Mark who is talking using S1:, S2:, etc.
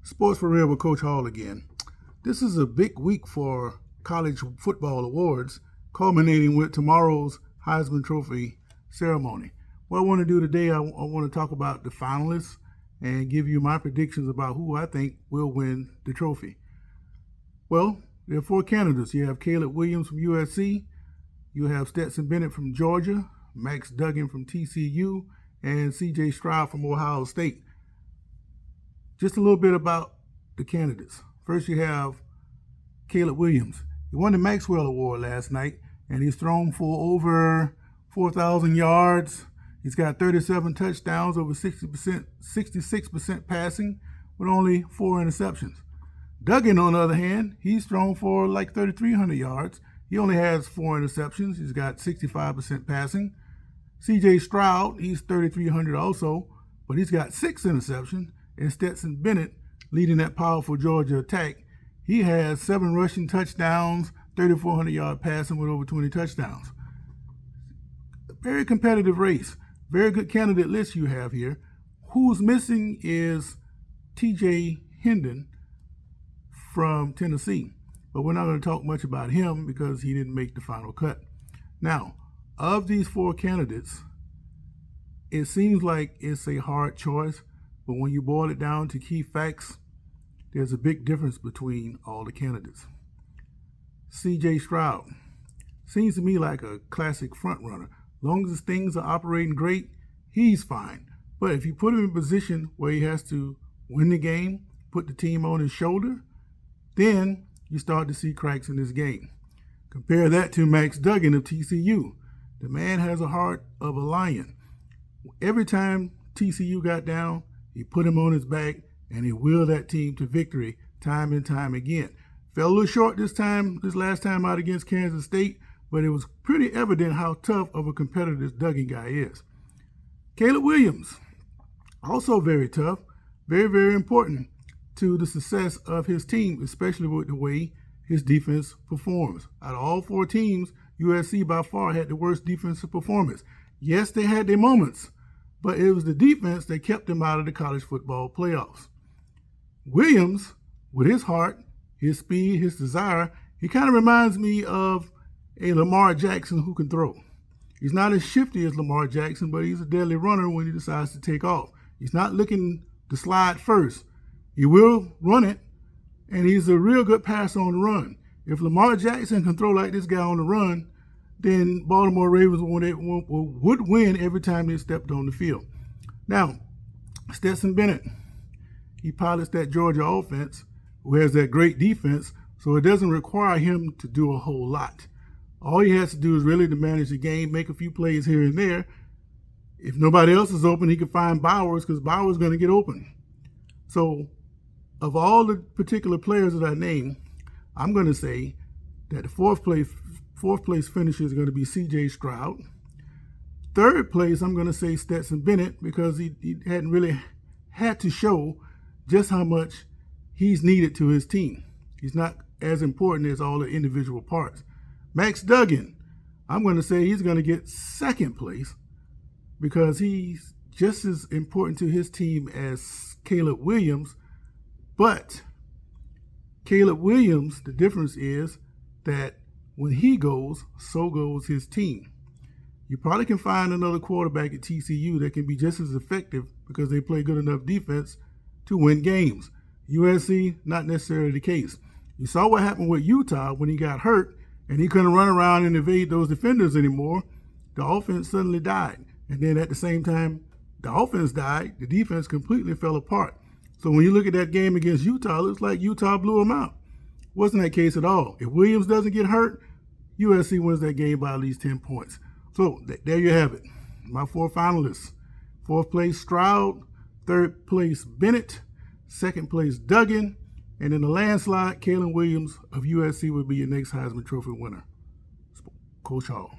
S1: Sports for Real with Coach Hall again. This is a big week for college football awards, culminating with tomorrow's Heisman Trophy ceremony. What I want to do today, I want to talk about the finalists and give you my predictions about who I think will win the trophy. Well, there are four candidates. You have Caleb Williams from USC, you have Stetson Bennett from Georgia, Max Duggan from TCU, and C.J. Stroud from Ohio State. Just a little bit about the candidates. First, you have Caleb Williams. He won the Maxwell Award last night, and he's thrown for over 4,000 yards. He's got 37 touchdowns, over 66% passing, with only 4 interceptions. Duggan, on the other hand, he's thrown for like 3,300 yards. He only has 4 interceptions. He's got 65% passing. C.J. Stroud, he's 3,300 also, but he's got 6 interceptions. And Stetson Bennett, leading that powerful Georgia attack, he has 7 rushing touchdowns, 3,400 yard passing with over 20 touchdowns. Very competitive race. Very good candidate list you have here. Who's missing is T.J. Hendon from Tennessee. But we're not going to talk much about him because he didn't make the final cut. Now, of these 4 candidates, it seems like it's a hard choice. But when you boil it down to key facts, there's a big difference between all the candidates. C.J. Stroud seems to me like a classic front runner. As long as things are operating great, he's fine. But if you put him in a position where he has to win the game, put the team on his shoulder, then you start to see cracks in this game. Compare that to Max Duggan of TCU. The man has a heart of a lion. Every time TCU got down, he put him on his back, and he willed that team to victory time and time again. Fell a little short this last time out against Kansas State, but it was pretty evident how tough of a competitor this Duggan guy is. Caleb Williams, also very tough, very, very important to the success of his team, especially with the way his defense performs. Out of all 4 teams, USC by far had the worst defensive performance. Yes, they had their moments, but it was the defense that kept them out of the college football playoffs. Williams, with his heart, his speed, his desire, he kind of reminds me of a Lamar Jackson who can throw. He's not as shifty as Lamar Jackson, but he's a deadly runner when he decides to take off. He's not looking to slide first. He will run it, and he's a real good passer on the run. If Lamar Jackson can throw like this guy on the run, then Baltimore Ravens would win every time they stepped on the field. Now, Stetson Bennett, he pilots that Georgia offense, who has that great defense, so it doesn't require him to do a whole lot. All he has to do is really to manage the game, make a few plays here and there. If nobody else is open, he can find Bowers because Bowers is going to get open. So, of all the particular players that I named, I'm going to say that the fourth place finisher is going to be C.J. Stroud. Third place, I'm going to say Stetson Bennett because he hadn't really had to show just how much he's needed to his team. He's not as important as all the individual parts. Max Duggan, I'm going to say he's going to get second place because he's just as important to his team as Caleb Williams. But Caleb Williams, the difference is that when he goes, so goes his team. You probably can find another quarterback at TCU that can be just as effective because they play good enough defense to win games. USC, not necessarily the case. You saw what happened with Utah when he got hurt and he couldn't run around and evade those defenders anymore. The offense suddenly died. And then at the same time, the offense died, the defense completely fell apart. So when you look at that game against Utah, it looks like Utah blew them out. Wasn't that case at all. If Williams doesn't get hurt, USC wins that game by at least 10 points. So there you have it. My 4 finalists. 4th place, Stroud. 3rd place, Bennett. 2nd place, Duggan. And in the landslide, Caleb Williams of USC will be your next Heisman Trophy winner. Coach Hall.